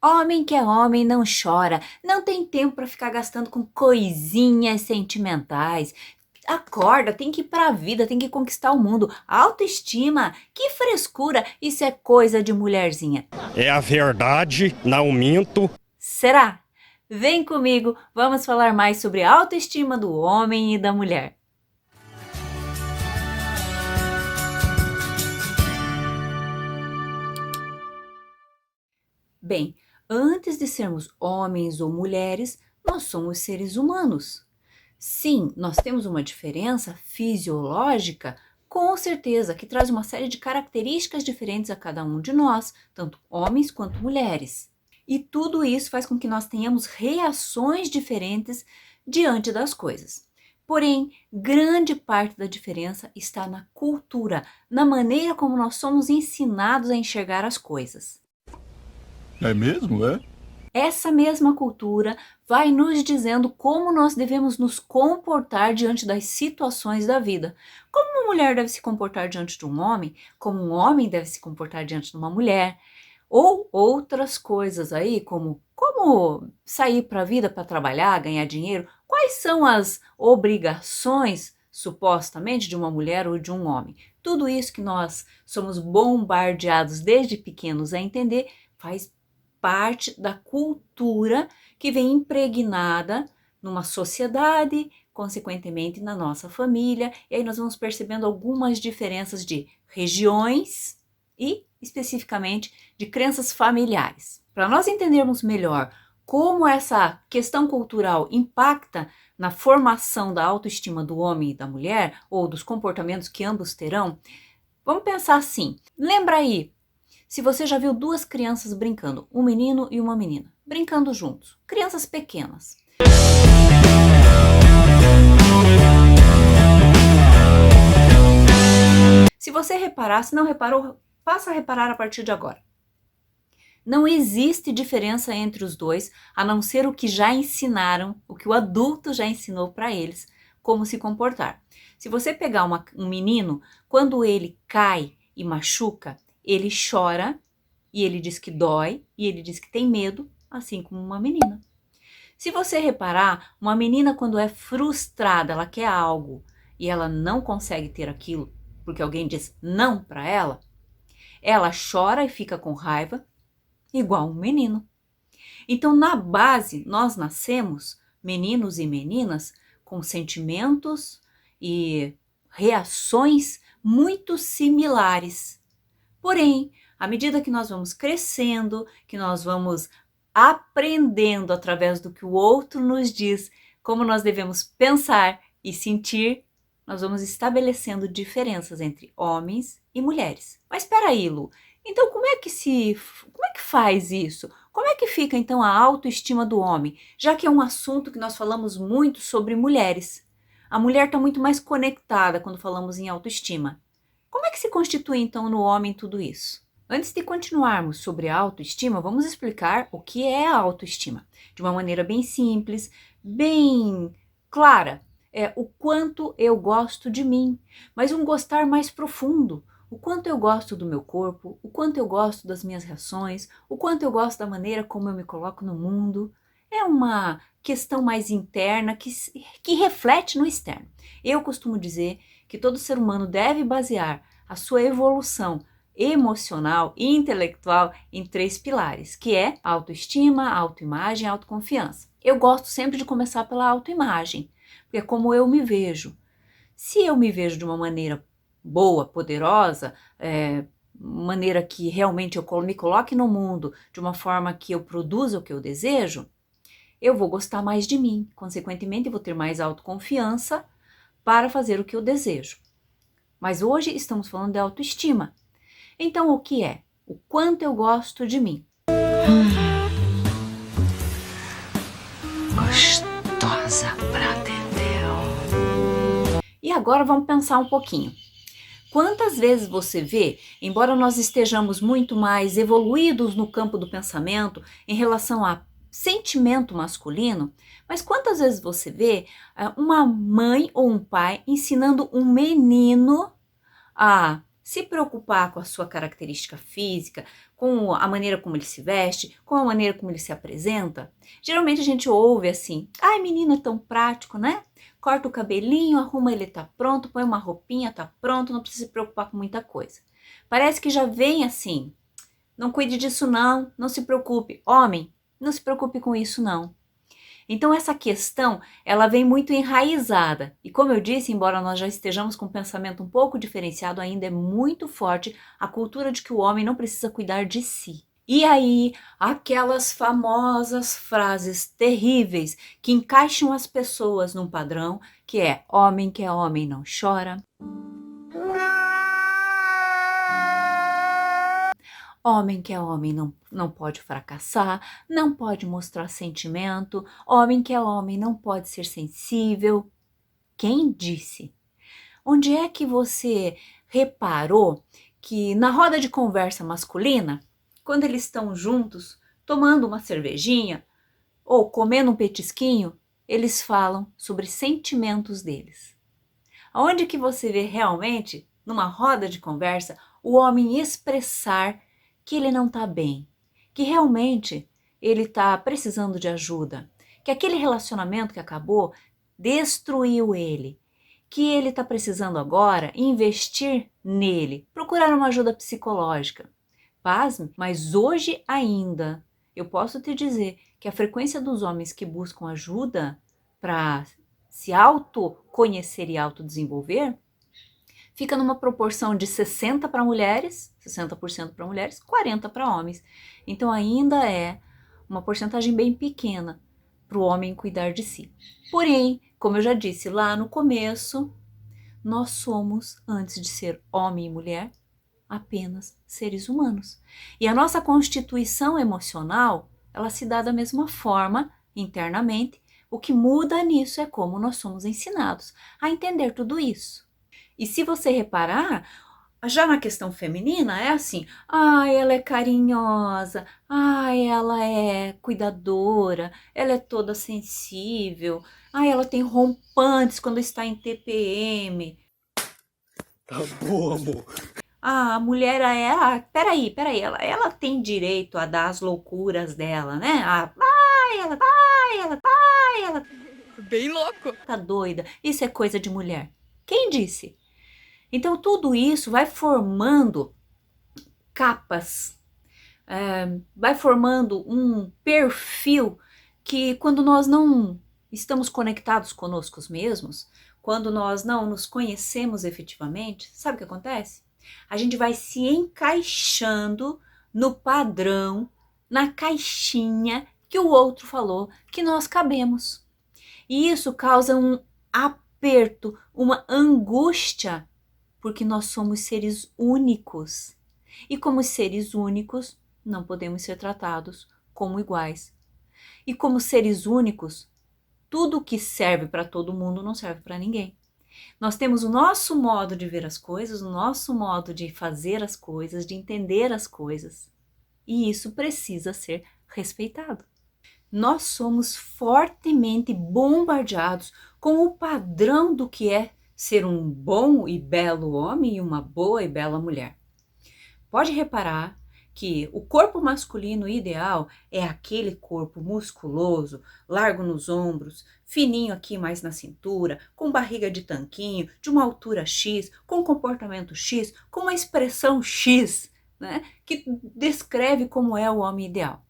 Homem que é homem não chora, não tem tempo para ficar gastando com coisinhas sentimentais. Acorda, tem que ir pra vida, tem que conquistar o mundo. Autoestima, que frescura, isso é coisa de mulherzinha. É a verdade, não minto. Será? Vem comigo, vamos falar mais sobre a autoestima do homem e da mulher. Bem, antes de sermos homens ou mulheres, nós somos seres humanos. Sim, nós temos uma diferença fisiológica, com certeza, que traz uma série de características diferentes a cada um de nós, tanto homens quanto mulheres. E tudo isso faz com que nós tenhamos reações diferentes diante das coisas. Porém, grande parte da diferença está na cultura, na maneira como nós somos ensinados a enxergar as coisas. É mesmo, é? Essa mesma cultura vai nos dizendo como nós devemos nos comportar diante das situações da vida. Como uma mulher deve se comportar diante de um homem, como um homem deve se comportar diante de uma mulher, ou outras coisas aí, como sair para a vida para trabalhar, ganhar dinheiro, quais são as obrigações, supostamente, de uma mulher ou de um homem. Tudo isso que nós somos bombardeados desde pequenos a entender faz parte da cultura que vem impregnada numa sociedade, consequentemente na nossa família, e aí nós vamos percebendo algumas diferenças de regiões e especificamente de crenças familiares. Para nós entendermos melhor como essa questão cultural impacta na formação da autoestima do homem e da mulher, ou dos comportamentos que ambos terão, vamos pensar assim, lembra aí, se você já viu duas crianças brincando, um menino e uma menina, brincando juntos, crianças pequenas. Se você reparar, se não reparou, passa a reparar a partir de agora. Não existe diferença entre os dois, a não ser o que já ensinaram, o que o adulto já ensinou para eles, como se comportar. Se você pegar um menino, quando ele cai e machuca, ele chora e ele diz que dói e ele diz que tem medo, assim como uma menina. Se você reparar, uma menina quando é frustrada, ela quer algo e ela não consegue ter aquilo porque alguém diz não para ela chora e fica com raiva, igual um menino. Então, na base, nós nascemos, meninos e meninas, com sentimentos e reações muito similares. Porém, à medida que nós vamos crescendo, que nós vamos aprendendo através do que o outro nos diz, como nós devemos pensar e sentir, nós vamos estabelecendo diferenças entre homens e mulheres. Mas espera aí, Lu, então como é que faz isso? Como é que fica então a autoestima do homem, já que é um assunto que nós falamos muito sobre mulheres? A mulher está muito mais conectada quando falamos em autoestima. Como é que se constitui então no homem tudo isso? Antes de continuarmos sobre a autoestima, vamos explicar o que é a autoestima, de uma maneira bem simples, bem clara. É o quanto eu gosto de mim, mas um gostar mais profundo. O quanto eu gosto do meu corpo, o quanto eu gosto das minhas reações, o quanto eu gosto da maneira como eu me coloco no mundo. É uma questão mais interna que reflete no externo. Eu costumo dizer que todo ser humano deve basear a sua evolução emocional e intelectual em 3 pilares, que é autoestima, autoimagem e autoconfiança. Eu gosto sempre de começar pela autoimagem, porque é como eu me vejo. Se eu me vejo de uma maneira boa, poderosa, maneira que realmente eu me coloque no mundo de uma forma que eu produza o que eu desejo, eu vou gostar mais de mim, consequentemente eu vou ter mais autoconfiança para fazer o que eu desejo. Mas hoje estamos falando de autoestima. Então o que é? O quanto eu gosto de mim. Gostosa pra Dedéu. E agora vamos pensar um pouquinho. Quantas vezes você vê, embora nós estejamos muito mais evoluídos no campo do pensamento em relação a sentimento masculino, mas quantas vezes você vê uma mãe ou um pai ensinando um menino a se preocupar com a sua característica física, com a maneira como ele se veste, com a maneira como ele se apresenta, geralmente a gente ouve assim: ai, menino, é tão prático, né? Corta o cabelinho, arruma, ele tá pronto, põe uma roupinha, tá pronto, não precisa se preocupar com muita coisa. Parece que já vem assim: não cuide disso não, não se preocupe. Homem, não se preocupe com isso não. Então essa questão, ela vem muito enraizada. E como eu disse, embora nós já estejamos com um pensamento um pouco diferenciado, ainda é muito forte a cultura de que o homem não precisa cuidar de si. E aí, aquelas famosas frases terríveis que encaixam as pessoas num padrão, que é homem não chora. Homem que é homem não pode fracassar, não pode mostrar sentimento, homem que é homem não pode ser sensível. Quem disse? Onde é que você reparou que na roda de conversa masculina, quando eles estão juntos, tomando uma cervejinha ou comendo um petisquinho, eles falam sobre sentimentos deles? Aonde que você vê realmente, numa roda de conversa, o homem expressar que ele não está bem, que realmente ele está precisando de ajuda, que aquele relacionamento que acabou destruiu ele, que ele está precisando agora investir nele, procurar uma ajuda psicológica. Pasme, mas hoje ainda eu posso te dizer que a frequência dos homens que buscam ajuda para se autoconhecer e autodesenvolver fica numa proporção de 60% para mulheres, 60% para mulheres, 40% para homens. Então ainda é uma porcentagem bem pequena para o homem cuidar de si. Porém, como eu já disse lá no começo, nós somos, antes de ser homem e mulher, apenas seres humanos. E a nossa constituição emocional, ela se dá da mesma forma internamente. O que muda nisso é como nós somos ensinados a entender tudo isso. E se você reparar, já na questão feminina é assim: ela é carinhosa, ela é cuidadora, ela é toda sensível, ela tem rompantes quando está em TPM. Tá bom, amor. A mulher é, peraí, ela tem direito a dar as loucuras dela, né? Ela Bem louco. tá doida, isso é coisa de mulher. Quem disse? Então, tudo isso vai formando capas, vai formando um perfil que, quando nós não estamos conectados conosco mesmos, quando nós não nos conhecemos efetivamente, sabe o que acontece? A gente vai se encaixando no padrão, na caixinha que o outro falou que nós cabemos. E isso causa um aperto, uma angústia, porque nós somos seres únicos. E como seres únicos, não podemos ser tratados como iguais. E como seres únicos, tudo que serve para todo mundo não serve para ninguém. Nós temos o nosso modo de ver as coisas, o nosso modo de fazer as coisas, de entender as coisas. E isso precisa ser respeitado. Nós somos fortemente bombardeados com o padrão do que é ser um bom e belo homem e uma boa e bela mulher. Pode reparar que o corpo masculino ideal é aquele corpo musculoso, largo nos ombros, fininho aqui mais na cintura, com barriga de tanquinho, de uma altura X, com comportamento X, com uma expressão X, né, que descreve como é o homem ideal.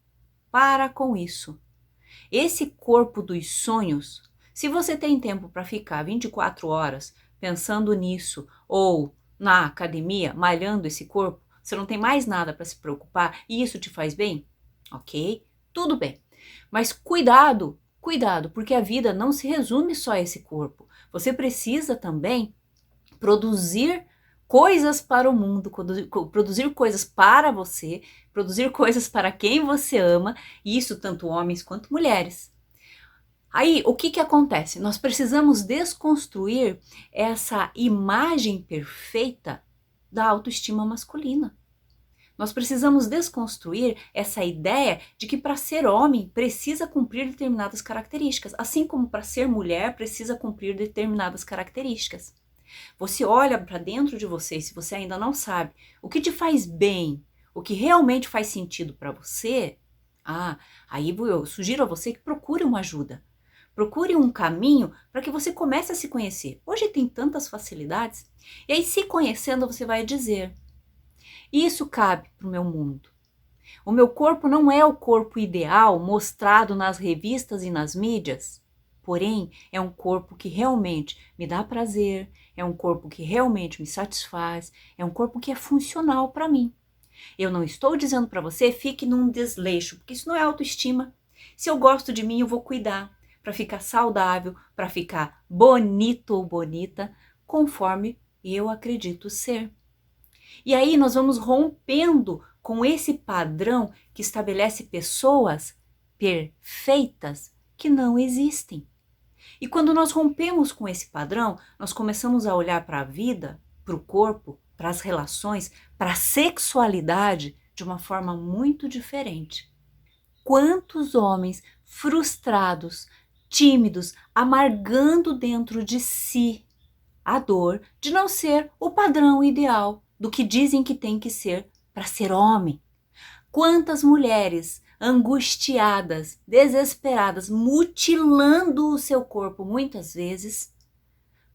Para com isso. Esse corpo dos sonhos, se você tem tempo para ficar 24 horas pensando nisso, ou na academia, malhando esse corpo, você não tem mais nada para se preocupar e isso te faz bem? Ok, tudo bem. Mas cuidado, porque a vida não se resume só a esse corpo. Você precisa também produzir coisas para o mundo, produzir coisas para você, produzir coisas para quem você ama, e isso tanto homens quanto mulheres. Aí, o que acontece? Nós precisamos desconstruir essa imagem perfeita da autoestima masculina. Nós precisamos desconstruir essa ideia de que para ser homem precisa cumprir determinadas características, assim como para ser mulher precisa cumprir determinadas características. Você olha para dentro de você, se você ainda não sabe, o que te faz bem, o que realmente faz sentido para você, aí eu sugiro a você que procure uma ajuda. Procure um caminho para que você comece a se conhecer. Hoje tem tantas facilidades. E aí, se conhecendo, você vai dizer: isso cabe para o meu mundo. O meu corpo não é o corpo ideal mostrado nas revistas e nas mídias. Porém, é um corpo que realmente me dá prazer, é um corpo que realmente me satisfaz, é um corpo que é funcional para mim. Eu não estou dizendo para você fique num desleixo, porque isso não é autoestima. Se eu gosto de mim, eu vou cuidar para ficar saudável, para ficar bonito ou bonita, conforme eu acredito ser. E aí nós vamos rompendo com esse padrão que estabelece pessoas perfeitas que não existem. E quando nós rompemos com esse padrão, nós começamos a olhar para a vida, para o corpo, para as relações, para a sexualidade de uma forma muito diferente. Quantos homens frustrados, tímidos, amargando dentro de si a dor de não ser o padrão ideal do que dizem que tem que ser para ser homem. Quantas mulheres angustiadas, desesperadas, mutilando o seu corpo muitas vezes.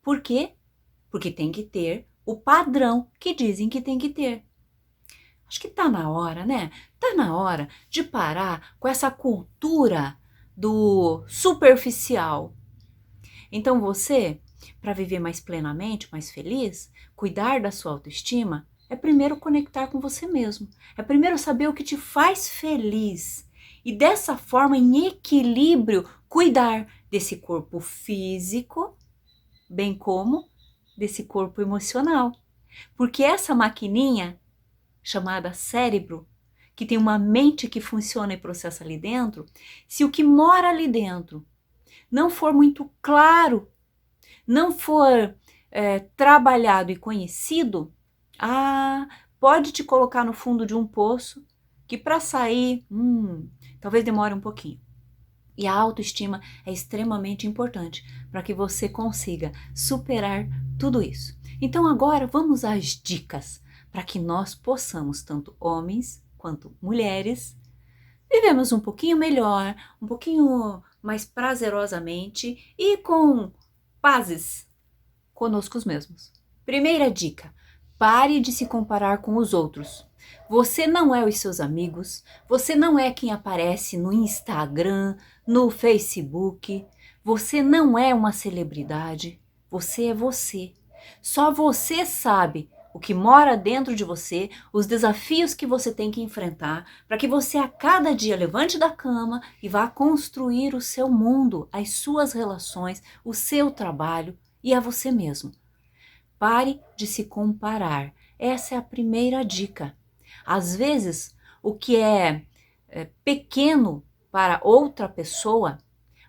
Por quê? Porque tem que ter o padrão que dizem que tem que ter. Acho que tá na hora, né? Tá na hora de parar com essa cultura do superficial. Então você, para viver mais plenamente, mais feliz, cuidar da sua autoestima, é primeiro conectar com você mesmo. É primeiro saber o que te faz feliz. E dessa forma, em equilíbrio, cuidar desse corpo físico, bem como desse corpo emocional. Porque essa maquininha, chamada cérebro, que tem uma mente que funciona e processa ali dentro, se o que mora ali dentro não for muito claro, não for trabalhado e conhecido, pode te colocar no fundo de um poço que para sair, talvez demore um pouquinho. E a autoestima é extremamente importante para que você consiga superar tudo isso. Então agora vamos às dicas para que nós possamos, tanto homens quanto mulheres, vivemos um pouquinho melhor, um pouquinho mais prazerosamente e com pazes conosco mesmos. Primeira dica: pare de se comparar com os outros. Você não é os seus amigos, você não é quem aparece no Instagram, no Facebook, você não é uma celebridade, você é você. Só você sabe o que mora dentro de você, os desafios que você tem que enfrentar, para que você a cada dia levante da cama e vá construir o seu mundo, as suas relações, o seu trabalho e a você mesmo. Pare de se comparar. Essa é a primeira dica. Às vezes, o que é pequeno para outra pessoa,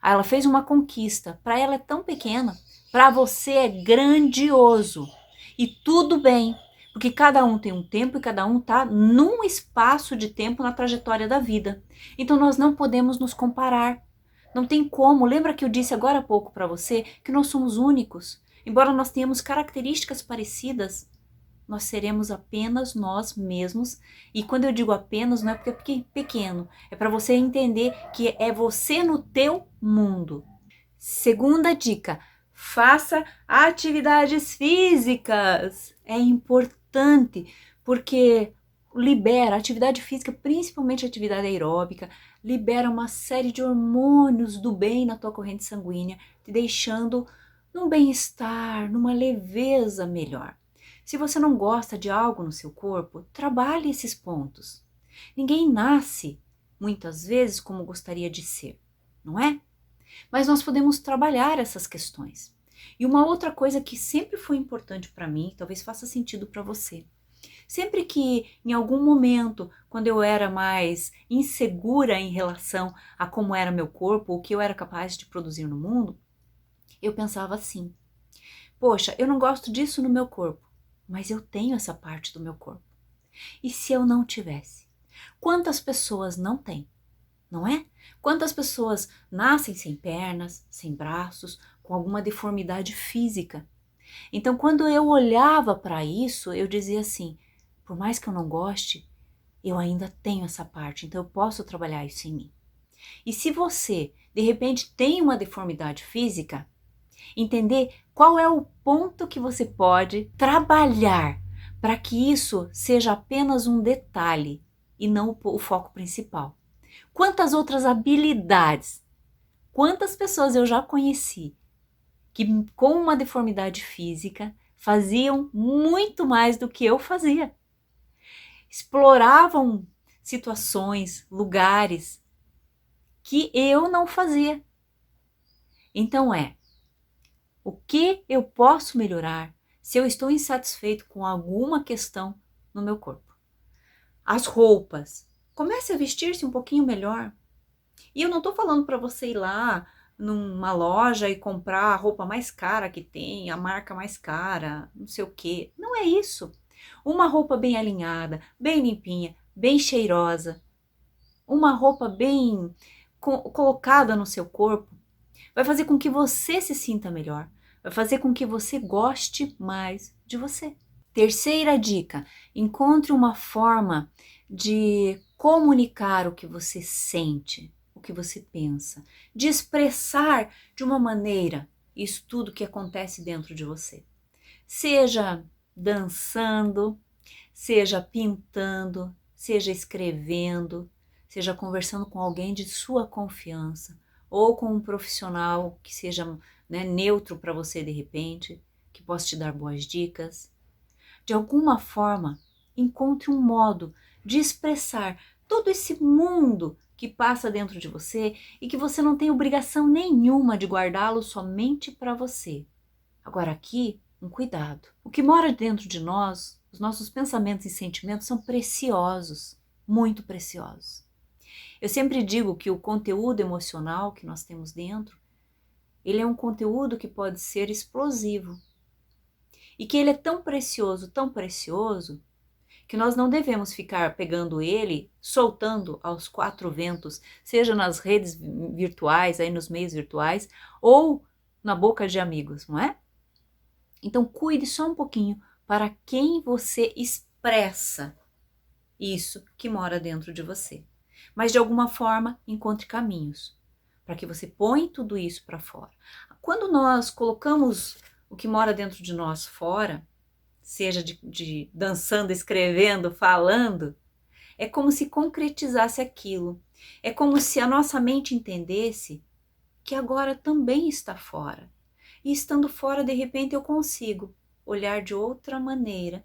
ela fez uma conquista, para ela é tão pequena, para você é grandioso. E tudo bem, porque cada um tem um tempo e cada um está num espaço de tempo na trajetória da vida. Então nós não podemos nos comparar. Não tem como. Lembra que eu disse agora há pouco para você que nós somos únicos? Embora nós tenhamos características parecidas, nós seremos apenas nós mesmos. E quando eu digo apenas, não é porque é pequeno. É para você entender que é você no teu mundo. Segunda dica: faça atividades físicas. É importante porque libera atividade física, principalmente atividade aeróbica, libera uma série de hormônios do bem na tua corrente sanguínea, te deixando num bem-estar, numa leveza melhor. Se você não gosta de algo no seu corpo, trabalhe esses pontos. Ninguém nasce, muitas vezes, como gostaria de ser, não é? Mas nós podemos trabalhar essas questões. E uma outra coisa que sempre foi importante para mim, talvez faça sentido para você. Sempre que em algum momento, quando eu era mais insegura em relação a como era meu corpo, o que eu era capaz de produzir no mundo, eu pensava assim: poxa, eu não gosto disso no meu corpo, mas eu tenho essa parte do meu corpo. E se eu não tivesse? Quantas pessoas não têm? Não é? Quantas pessoas nascem sem pernas, sem braços, com alguma deformidade física? Então, quando eu olhava para isso, eu dizia assim: por mais que eu não goste, eu ainda tenho essa parte, então eu posso trabalhar isso em mim. E se você, de repente, tem uma deformidade física, entender qual é o ponto que você pode trabalhar para que isso seja apenas um detalhe e não o foco principal. Quantas outras habilidades, quantas pessoas eu já conheci que com uma deformidade física faziam muito mais do que eu fazia. Exploravam situações, lugares que eu não fazia. Então o que eu posso melhorar se eu estou insatisfeito com alguma questão no meu corpo? As roupas. Comece a vestir-se um pouquinho melhor. E eu não estou falando para você ir lá numa loja e comprar a roupa mais cara que tem, a marca mais cara, não sei o quê. Não é isso. Uma roupa bem alinhada, bem limpinha, bem cheirosa, uma roupa bem colocada no seu corpo, vai fazer com que você se sinta melhor, vai fazer com que você goste mais de você. Terceira dica, encontre uma forma de comunicar o que você sente, o que você pensa, de expressar de uma maneira isso tudo que acontece dentro de você. Seja dançando, seja pintando, seja escrevendo, seja conversando com alguém de sua confiança ou com um profissional que seja, neutro para você de repente, que possa te dar boas dicas. De alguma forma, encontre um modo de expressar todo esse mundo que passa dentro de você e que você não tem obrigação nenhuma de guardá-lo somente para você. Agora aqui, um cuidado. O que mora dentro de nós, os nossos pensamentos e sentimentos são preciosos, muito preciosos. Eu sempre digo que o conteúdo emocional que nós temos dentro, ele é um conteúdo que pode ser explosivo. E que ele é tão precioso, que nós não devemos ficar pegando ele, soltando aos quatro ventos, seja nas redes virtuais, aí nos meios virtuais, ou na boca de amigos, não é? Então cuide só um pouquinho para quem você expressa isso que mora dentro de você. Mas de alguma forma encontre caminhos para que você ponha tudo isso para fora. Quando nós colocamos o que mora dentro de nós fora, seja de dançando, escrevendo, falando, é como se concretizasse aquilo. É como se a nossa mente entendesse que agora também está fora. E estando fora, de repente, eu consigo olhar de outra maneira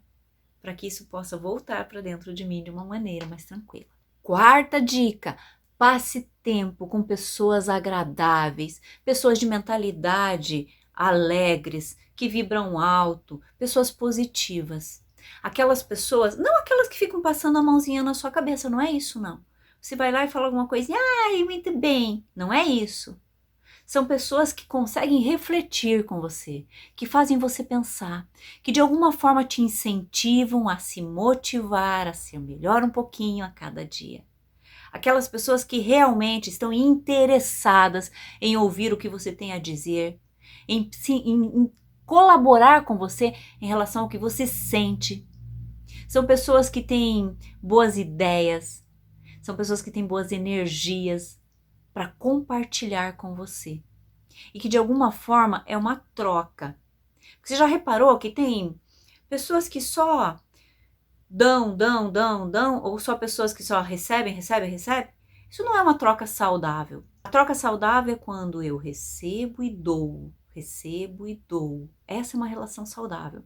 para que isso possa voltar para dentro de mim de uma maneira mais tranquila. Quarta dica: passe tempo com pessoas agradáveis, pessoas de mentalidade alegres, que vibram alto, pessoas positivas. Aquelas pessoas, não aquelas que ficam passando a mãozinha na sua cabeça, não é isso não. Você vai lá e fala alguma coisa, ai, muito bem, não é isso. São pessoas que conseguem refletir com você, que fazem você pensar, que de alguma forma te incentivam a se motivar, a ser melhor um pouquinho a cada dia. Aquelas pessoas que realmente estão interessadas em ouvir o que você tem a dizer, em colaborar com você em relação ao que você sente. São pessoas que têm boas ideias, são pessoas que têm boas energias para compartilhar com você. E que de alguma forma é uma troca. Você já reparou que tem pessoas que só dão, ou só pessoas que só recebem? Isso não é uma troca saudável. A troca saudável é quando eu recebo e dou. Essa é uma relação saudável.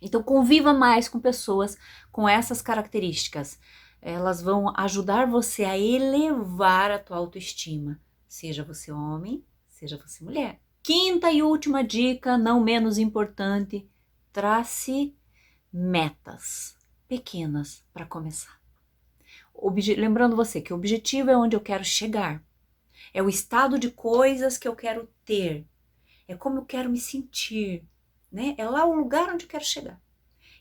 Então conviva mais com pessoas com essas características. Elas vão ajudar você a elevar a tua autoestima. Seja você homem, seja você mulher. Quinta e última dica, não menos importante, trace metas pequenas para começar. Lembrando você que o objetivo é onde eu quero chegar. É o estado de coisas que eu quero ter. É como eu quero me sentir, né? É lá o lugar onde eu quero chegar.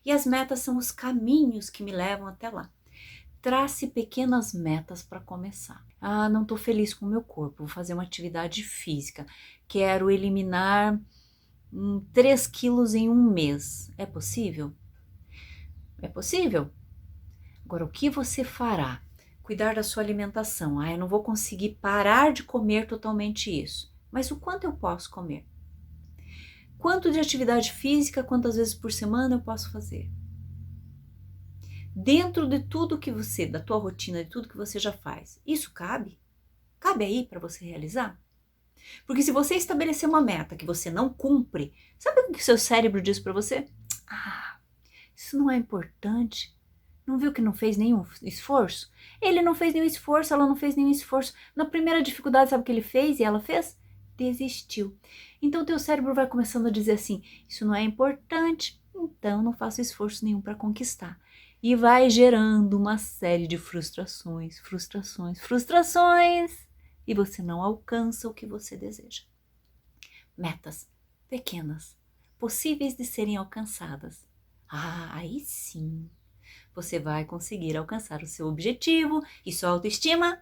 E as metas são os caminhos que me levam até lá. Trace pequenas metas para começar. Ah, não estou feliz com o meu corpo, vou fazer uma atividade física. Quero eliminar 3 quilos em um mês. É possível? É possível. Agora, o que você fará? Cuidar da sua alimentação. Eu não vou conseguir parar de comer totalmente isso. Mas o quanto eu posso comer? Quanto de atividade física, quantas vezes por semana eu posso fazer? Dentro de tudo que você, da tua rotina, de tudo que você já faz, isso cabe? Cabe aí para você realizar? Porque se você estabelecer uma meta que você não cumpre, sabe o que o seu cérebro diz para você? Isso não é importante. Não viu que não fez nenhum esforço? Ele não fez nenhum esforço, ela não fez nenhum esforço. Na primeira dificuldade, sabe o que ele fez e ela fez? Desistiu. Então, teu cérebro vai começando a dizer assim, isso não é importante, então não faço esforço nenhum para conquistar. E vai gerando uma série de frustrações, e você não alcança o que você deseja. Metas pequenas, possíveis de serem alcançadas. Aí sim, você vai conseguir alcançar o seu objetivo e sua autoestima,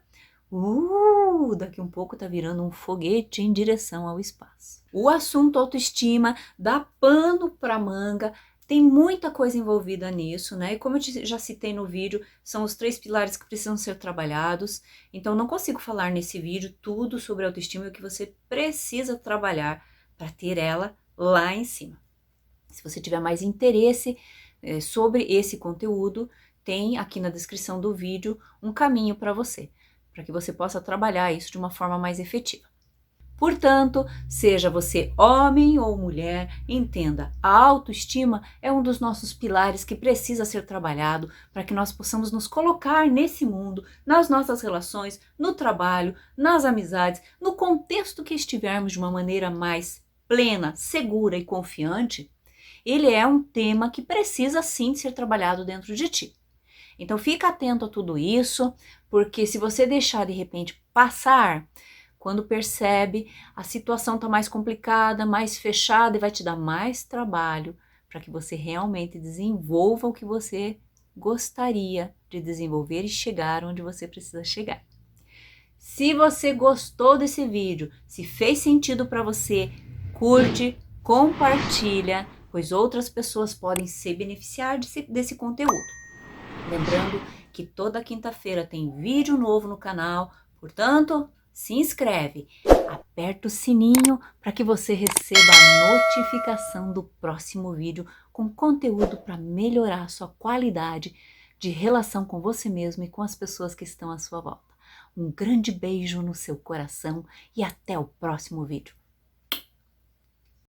daqui um pouco tá virando um foguete em direção ao espaço. O assunto autoestima dá pano pra manga, tem muita coisa envolvida nisso, né? E como eu já citei no vídeo, são os 3 pilares que precisam ser trabalhados. Então, não consigo falar nesse vídeo tudo sobre autoestima e o que você precisa trabalhar para ter ela lá em cima. Se você tiver mais interesse sobre esse conteúdo, tem aqui na descrição do vídeo um caminho para você que você possa trabalhar isso de uma forma mais efetiva. Portanto, seja você homem ou mulher, entenda, a autoestima é um dos nossos pilares que precisa ser trabalhado para que nós possamos nos colocar nesse mundo, nas nossas relações, no trabalho, nas amizades, no contexto que estivermos de uma maneira mais plena, segura e confiante. Ele é um tema que precisa sim ser trabalhado dentro de ti. Então fica atento a tudo isso, porque se você deixar de repente passar, quando percebe, a situação está mais complicada, mais fechada e vai te dar mais trabalho para que você realmente desenvolva o que você gostaria de desenvolver e chegar onde você precisa chegar. Se você gostou desse vídeo, se fez sentido para você, curte, compartilha, pois outras pessoas podem se beneficiar desse conteúdo. Lembrando que toda quinta-feira tem vídeo novo no canal, portanto, se inscreve, aperta o sininho para que você receba a notificação do próximo vídeo com conteúdo para melhorar a sua qualidade de relação com você mesmo e com as pessoas que estão à sua volta. Um grande beijo no seu coração e até o próximo vídeo.